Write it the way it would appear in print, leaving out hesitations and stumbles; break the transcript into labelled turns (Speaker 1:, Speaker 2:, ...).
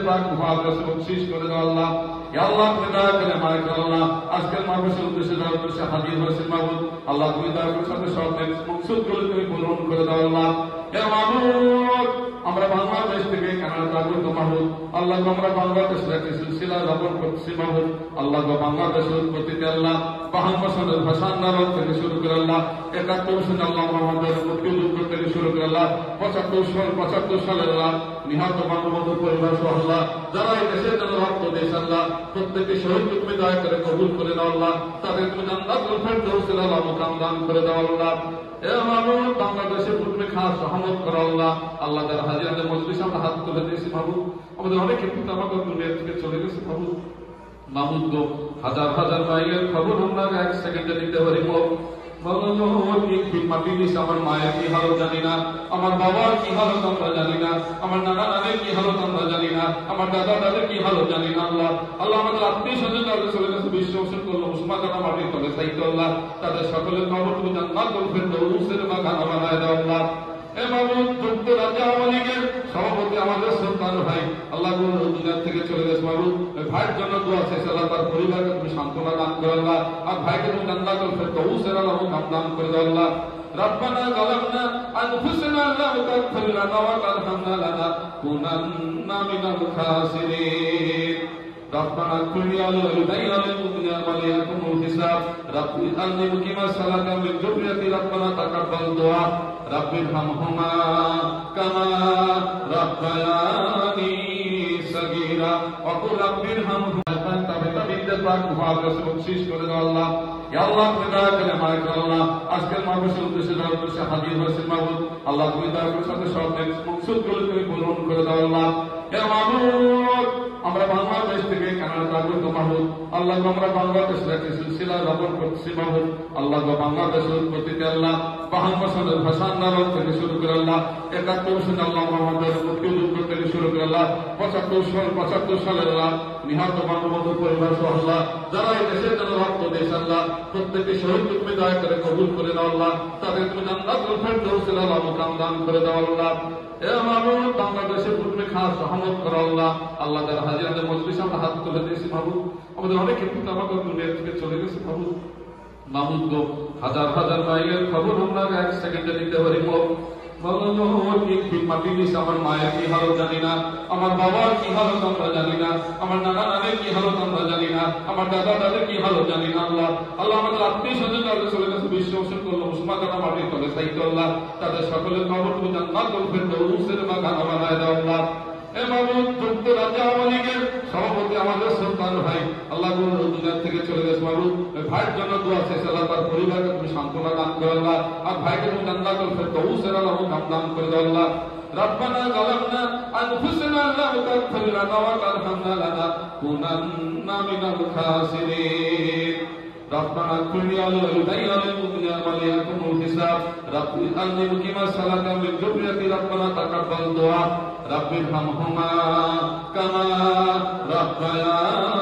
Speaker 1: পাক মুআফাস বখশিশ করে দাও আল্লাহ। ইয়া আল্লাহ তুমি দয়া করে মায়া করো আল্লাহ। আজকের মাহফিলের উদ্দেশ্যে যারা উদ্দেশ্যে হাজির হয়েছে মাবুদ, আল্লাহ তুমি দয়া করে সাথে সব মকসুদগুলো তুমি পূরণ করে দাও আল্লাহ। ইয়া মাবুদ আমরা বাংলাদেশ থেকে কানাডা আগত মাহবুব, আল্লাহ আমরা বাংলাদেশের একটি সিলসিলা যাপন করছি মাহবুব। আল্লাহ বাংলাদেশের উৎপত্তিতে আল্লাহ 52 সনের ভাষা আন্দোলন থেকে শুরু করে আল্লাহ 71 সনে আল্লাহ মোহাম্মদের মুক্তিযুদ্ধ থেকে শুরু করে আল্লাহ 75 সালের আল্লাহ নিহত বঙ্গবন্ধু পরিবার সহ আল্লাহ যারা এই দেশের জন্য রক্ত দিয়েছে আল্লাহ প্রত্যেককে শহীদ তুমি দয়া করে কবুল করে নাও আল্লাহ। তাদের তুমি জান্নাতুল ফেরদৌসের আল্লাহ মুকাম দান করে দাও আল্লাহ। এ মাহবুব বাংলাদেশের প্রতি খাস রহমত করো আল্লাহ। আল্লাহ যারা হাজিরাদের মজলিসে আমরা হাত তুলে দিয়েছি মাহবুব, আমাদের অনেকে পিতামাতা দুনিয়া থেকে চলে গেছে মাহবুব। মাহবুব গো হাজার হাজার মাইলের খবর আমরা এক সেকেন্ডে দিতে পারি মাটি দিয়েছে। আমার মায়ের কি হালত জানি না, আমার বাবার কি হালত আমরা জানি না, আমার নানা নানের কি হালত আমরা জানি না, আমার দাদা দাদের কি হালত জানি না আল্লাহ। আল্লাহ আমাদের আত্মীয় স্বজন তাদের চলে গেছে বিশ্বাসন করলো মুসলমান যারা মাটির তলে সাইত আল্লাহ তাদের সকলের খবর তুমি জান্নাতুল ফেরদৌসের বাগান বানায় দাও আল্লাহ। এ মাহবুব যুক্তরাজ্য আওয়ামী লীগের সভাপতি আমাদের সুলতান ভাই আল্লাহ দুনিয়া থেকে চলে গেছে মাহবুব, ভাইয়ের জন্য দোয়া চাইছে আল্লাহ তার পরিবারকে তুমি সান্ত্বনা দান করে আল্লাহ, আর ভাইকে তুমি জান্নাতুল ফেরদৌসের আল্লাহ দান করে দাও আল্লাহ। ربنا ظلمنا أنفسنا لم تغفر لنا وترحمنا لنكونن من الخاسرين ربنا اغفر لي ولوالدي وللمؤمنين وليقم الحساب رب اجعلني مقيم الصلاة من ذريتي ربنا تقبل دعاء رب ارحمهما كما ربياني صغيرا وقل رب ارحمهما বখশিশ করে দাও আল্লাহ। ইয়া আল্লাহ তুমি দয়া করে মায়া করো আল্লাহ। আজকের মাহফিলের উদ্দেশ্যে যারা উদ্দেশ্যে হাজির হয়েছে মাহবুব, আল্লাহ তুমি দয়া করে সাথে সব মকসুদগুলো তুমি পূরণ করে দাও আল্লাহ। ইয়া মাহবুব আমরা বাংলাদেশ থেকে কানাডা আগত মাহবুব, আল্লাহ আমরা বাংলাদেশের একটি সিলসিলা যাপন করছি মাহবুব। আল্লাহ বাংলাদেশের উৎপত্তিতে আল্লাহ 52 সনের ভাষা আন্দোলন থেকে শুরু করে আল্লাহ 71 সনে আল্লাহ মোহাম্মদের মুক্তিযুদ্ধ থেকে শুরু করে আল্লাহ 75 সালের আল্লাহ নিহত বঙ্গবন্ধু পরিবার সহ আল্লাহ যারা এই দেশের জন্য রক্ত দিয়েছে আল্লাহ প্রত্যেককে শহীদ তুমি দয়া করে কবুল করে নাও আল্লাহ। তাদের তুমি জান্নাতুল ফেরদৌসের আল্লাহ মুকাম দান করে দাও আল্লাহ। এ মাহবুব বাংলাদেশের প্রতি খাস রহমত করো আল্লাহ। আল্লাহ যারা হাজিরাদের মজলিসে আমরা হাত তুলে দিয়েছি মাহবুব, আমাদের অনেকে পিতামাতা দুনিয়া থেকে চলে গেছে মাহবুব। মাহবুব গো হাজার হাজার মাইলের খবর আমরা এক সেকেন্ডে দিতে পারি মাটি দিয়েছে। আমার মায়ের কি হালত জানি না, আমার বাবার কি হালত আমরা জানি না, আমার নানা নানের কি হালত আমরা জানি না, আমার দাদা দাদের কি হালত জানি না আল্লাহ। আল্লাহ আমাদের আত্মীয় স্বজন তাদের চলে গেছে বিশ্বাসন করলো মুসলমান যারা মাটির তলে সাইত আল্লাহ তাদের সকলের খবর তুমি জান্নাতুল ফেরদৌসের বাগান বানায় দাও আল্লাহ। এ মাহবুব যুক্তরাজ্য আওয়ামী লীগের সভাপতি আমাদের সুলতান ভাই আল্লাহ দুনিয়া থেকে চলে গেছে মাহবুব, ভাইয়ের জন্য দোয়া চাইছে আল্লাহ তার পরিবারকে তুমি সান্ত্বনা দান করে আল্লাহ, আর ভাইকে তুমি জান্নাতুল ফেরদৌসের আল্লাহ দান করে দাও আল্লাহ। ربنا ظلمنا أنفسنا لم تغفر لنا وترحمنا لنكونن من الخاسرين ربنا اغفر لي ولوالدي وللمؤمنين وليقم الحساب رب اجعلني مقيم الصلاة من ذريتي ربنا تقبل دعاء رب ارحمهما كما ربياني